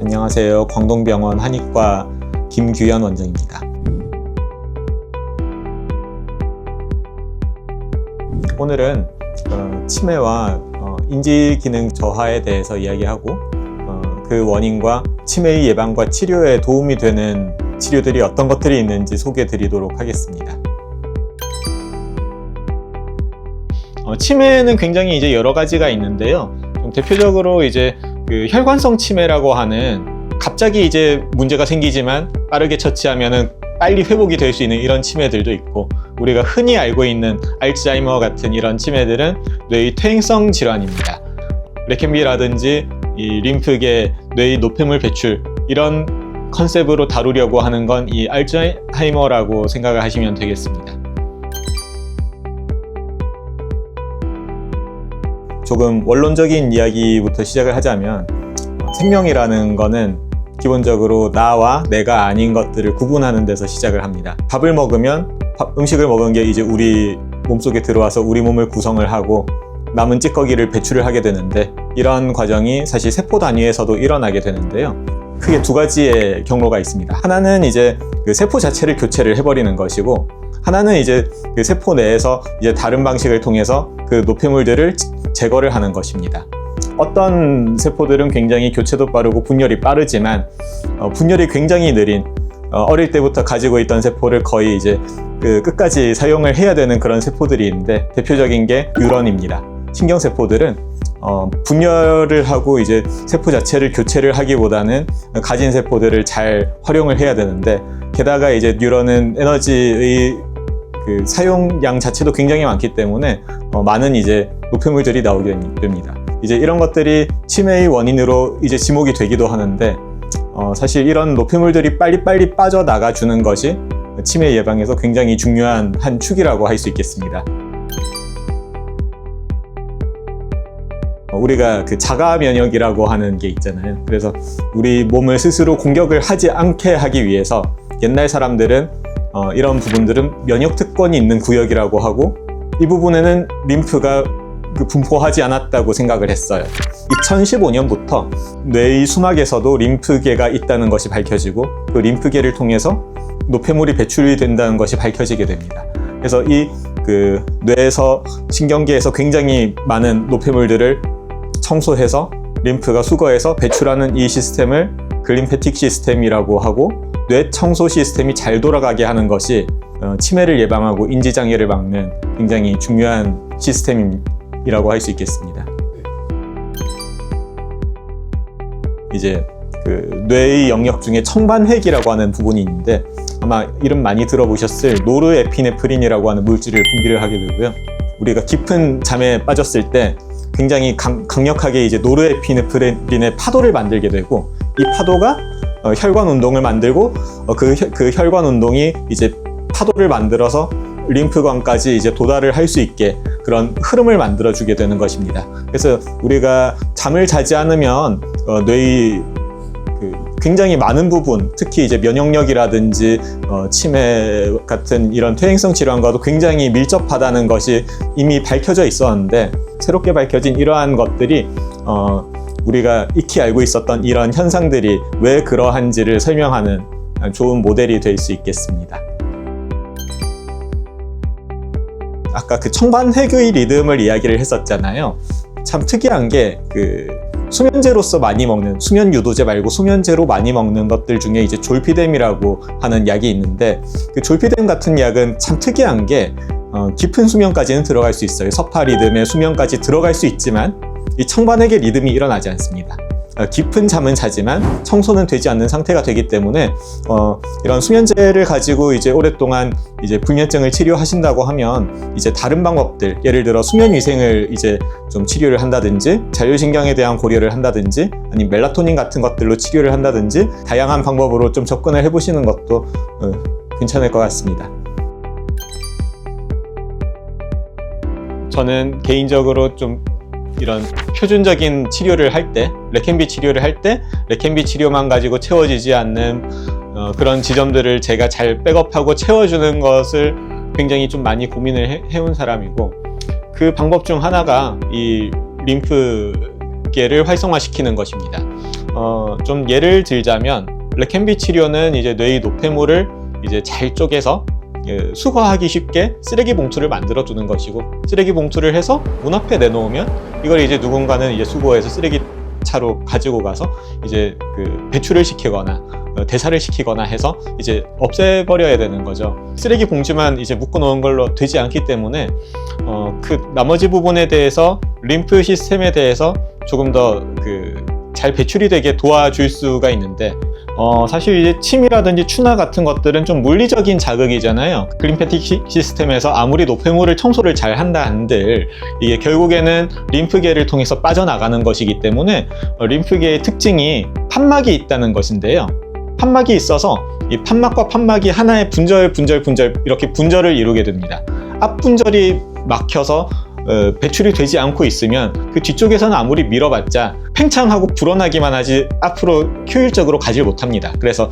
안녕하세요. 광동병원 한의과 김규현 원장입니다. 오늘은 치매와 인지기능 저하에 대해서 이야기하고 그 원인과 치매의 예방과 치료에 도움이 되는 치료들이 어떤 것들이 있는지 소개해 드리도록 하겠습니다. 치매는 굉장히 이제 여러 가지가 있는데요. 좀 대표적으로 이제 그 혈관성 치매라고 하는 갑자기 이제 문제가 생기지만 빠르게 처치하면은 빨리 회복이 될 수 있는 이런 치매들도 있고, 우리가 흔히 알고 있는 알츠하이머 같은 이런 치매들은 뇌의 퇴행성 질환입니다. 레켄비라든지 이 림프계 뇌의 노폐물 배출, 이런 컨셉으로 다루려고 하는 건 이 알츠하이머라고 생각을 하시면 되겠습니다. 조금 원론적인 이야기부터 시작을 하자면, 생명이라는 거는 기본적으로 나와 내가 아닌 것들을 구분하는 데서 시작을 합니다. 밥을 먹으면 음식을 먹은 게 이제 우리 몸속에 들어와서 우리 몸을 구성을 하고 남은 찌꺼기를 배출을 하게 되는데, 이런 과정이 사실 세포 단위에서도 일어나게 되는데요. 크게 두 가지의 경로가 있습니다. 하나는 이제 그 세포 자체를 교체를 해버리는 것이고, 하나는 이제 그 세포 내에서 이제 다른 방식을 통해서 그 노폐물들을 제거를 하는 것입니다. 어떤 세포들은 굉장히 교체도 빠르고 분열이 빠르지만 분열이 굉장히 느린, 어릴 때부터 가지고 있던 세포를 거의 이제 그 끝까지 사용을 해야 되는 그런 세포들이 있는데, 대표적인 게 뉴런입니다. 신경세포들은 분열을 하고 이제 세포 자체를 교체를 하기보다는 가진 세포들을 잘 활용을 해야 되는데, 게다가 이제 뉴런은 에너지의 그 사용량 자체도 굉장히 많기 때문에 많은 이제 노폐물들이 나오게 됩니다. 이제 이런 것들이 치매의 원인으로 이제 지목이 되기도 하는데, 사실 이런 노폐물들이 빨리빨리 빠져나가 주는 것이 치매 예방에서 굉장히 중요한 한 축이라고 할 수 있겠습니다. 우리가 그 자가 면역이라고 하는 게 있잖아요. 그래서 우리 몸을 스스로 공격을 하지 않게 하기 위해서 옛날 사람들은 이런 부분들은 면역 특권이 있는 구역이라고 하고, 이 부분에는 림프가 분포하지 않았다고 생각을 했어요. 2015년부터 뇌의 수막에서도 림프계가 있다는 것이 밝혀지고, 그 림프계를 통해서 노폐물이 배출이 된다는 것이 밝혀지게 됩니다. 그래서 이 그 뇌에서 신경계에서 굉장히 많은 노폐물들을 청소해서 림프가 수거해서 배출하는 이 시스템을 글림페틱 시스템이라고 하고, 뇌 청소 시스템이 잘 돌아가게 하는 것이 치매를 예방하고 인지장애를 막는 굉장히 중요한 시스템이라고 할 수 있겠습니다. 이제 그 뇌의 영역 중에 청반핵이라고 하는 부분이 있는데, 아마 이름 많이 들어보셨을 노르에피네프린이라고 하는 물질을 분비를 하게 되고요. 우리가 깊은 잠에 빠졌을 때 굉장히 강력하게 이제 노르에피네프린의 파도를 만들게 되고, 이 파도가 혈관 운동을 만들고, 그 혈관 운동이 이제 파도를 만들어서 림프관까지 이제 도달을 할 수 있게 그런 흐름을 만들어 주게 되는 것입니다. 그래서 우리가 잠을 자지 않으면 뇌의 굉장히 많은 부분, 특히 이제 면역력이라든지 치매 같은 이런 퇴행성 질환과도 굉장히 밀접하다는 것이 이미 밝혀져 있었는데, 새롭게 밝혀진 이러한 것들이 우리가 익히 알고 있었던 이런 현상들이 왜 그러한지를 설명하는 좋은 모델이 될 수 있겠습니다. 아까 그 청반핵의 리듬을 이야기를 했었잖아요. 참 특이한 게 그 수면제로서 많이 먹는, 수면 유도제 말고 수면제로 많이 먹는 것들 중에 이제 졸피뎀이라고 하는 약이 있는데, 그 졸피뎀 같은 약은 참 특이한 게 깊은 수면까지는 들어갈 수 있어요. 서파 리듬의 수면까지 들어갈 수 있지만 이 청반핵의 리듬이 일어나지 않습니다. 깊은 잠은 자지만 청소는 되지 않는 상태가 되기 때문에 이런 수면제를 가지고 이제 오랫동안 이제 불면증을 치료하신다고 하면 이제 다른 방법들, 예를 들어 수면 위생을 이제 좀 치료를 한다든지, 자율신경에 대한 고려를 한다든지, 아니면 멜라토닌 같은 것들로 치료를 한다든지, 다양한 방법으로 좀 접근을 해보시는 것도 괜찮을 것 같습니다. 저는 개인적으로 좀 이런 표준적인 치료를 할 때, 레켄비 치료를 할 때 레켄비 치료만 가지고 채워지지 않는 그런 지점들을 제가 잘 백업하고 채워주는 것을 굉장히 좀 많이 고민을 해온 사람이고, 그 방법 중 하나가 이 림프계를 활성화시키는 것입니다. 좀 예를 들자면 레캔비 치료는 이제 뇌의 노폐물을 이제 잘 쪼개서 수거하기 쉽게 쓰레기 봉투를 만들어 주는 것이고, 쓰레기 봉투를 해서 문 앞에 내놓으면 이걸 이제 누군가는 이제 수거해서 쓰레기 차로 가지고 가서 이제 배출을 시키거나 대사를 시키거나 해서 이제 없애버려야 되는 거죠. 쓰레기 봉지만 이제 묶어 놓은 걸로 되지 않기 때문에 나머지 부분에 대해서 림프 시스템에 대해서 조금 더 잘 배출이 되게 도와줄 수가 있는데, 사실 이제 침이라든지 추나 같은 것들은 좀 물리적인 자극이잖아요. 림페틱 시스템에서 아무리 노폐물을 청소를 잘 한다 한들 이게 결국에는 림프계를 통해서 빠져나가는 것이기 때문에 림프계의 특징이 판막이 있다는 것인데요. 판막이 있어서 이 판막과 판막이 하나의 분절 이렇게 분절을 이루게 됩니다. 앞 분절이 막혀서 배출이 되지 않고 있으면 그 뒤쪽에서는 아무리 밀어봤자 팽창하고 불어나기만 하지 앞으로 효율적으로 가지 못합니다. 그래서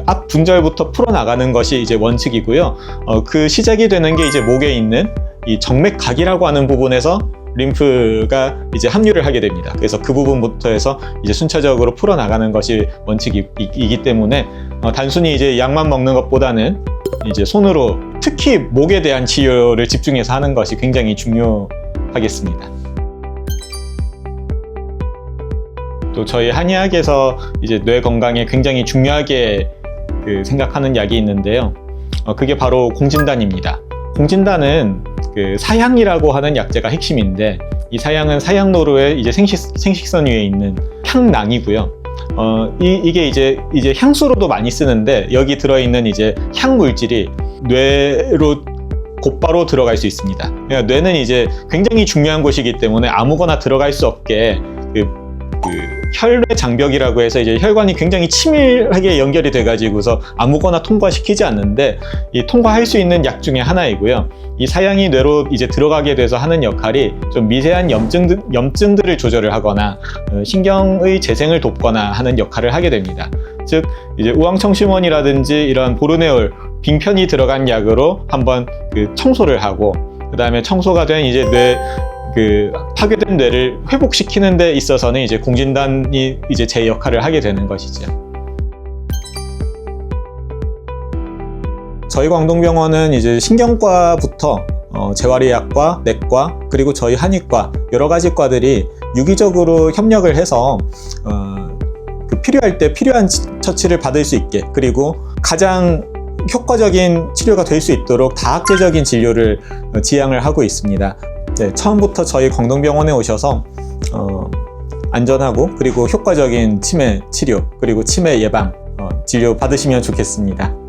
앞 분절부터 풀어나가는 것이 이제 원칙이고요. 그 시작이 되는 게 이제 목에 있는 이 정맥각이라고 하는 부분에서 림프가 이제 합류를 하게 됩니다. 그래서 그 부분부터 해서 이제 순차적으로 풀어나가는 것이 원칙이기 때문에 단순히 이제 약만 먹는 것보다는 이제 손으로 특히 목에 대한 치료를 집중해서 하는 것이 굉장히 중요하겠습니다. 또 저희 한의학에서 이제 뇌 건강에 굉장히 중요하게 생각하는 약이 있는데요. 그게 바로 공진단입니다. 공진단은 사향이라고 하는 약재가 핵심인데, 이 사향은 사향노루의 이제 생식선 위에 있는 향낭이고요. 이게 이제 향수로도 많이 쓰는데, 여기 들어있는 이제 향 물질이 뇌로 곧바로 들어갈 수 있습니다. 그러니까 뇌는 이제 굉장히 중요한 곳이기 때문에 아무거나 들어갈 수 없게 혈뇌 장벽이라고 해서 이제 혈관이 굉장히 치밀하게 연결이 돼가지고서 아무거나 통과시키지 않는데, 이 통과할 수 있는 약 중에 하나이고요. 이 사향이 뇌로 이제 들어가게 돼서 하는 역할이 좀 미세한 염증들을 조절을 하거나 신경의 재생을 돕거나 하는 역할을 하게 됩니다. 즉 이제 우황청심원이라든지 이런 보르네올 빙편이 들어간 약으로 한번 청소를 하고, 그 다음에 청소가 된 이제 파괴된 뇌를 회복시키는 데 있어서는 이제 공진단이 이제 제 역할을 하게 되는 것이죠. 저희 광동병원은 이제 신경과부터 재활의학과, 내과, 그리고 저희 한의과 여러 가지 과들이 유기적으로 협력을 해서 필요할 때 필요한 처치를 받을 수 있게, 그리고 가장 효과적인 치료가 될 수 있도록 다학제적인 진료를 지향을 하고 있습니다. 네, 처음부터 저희 광동병원에 오셔서 안전하고 그리고 효과적인 치매 치료, 그리고 치매 예방 진료 받으시면 좋겠습니다.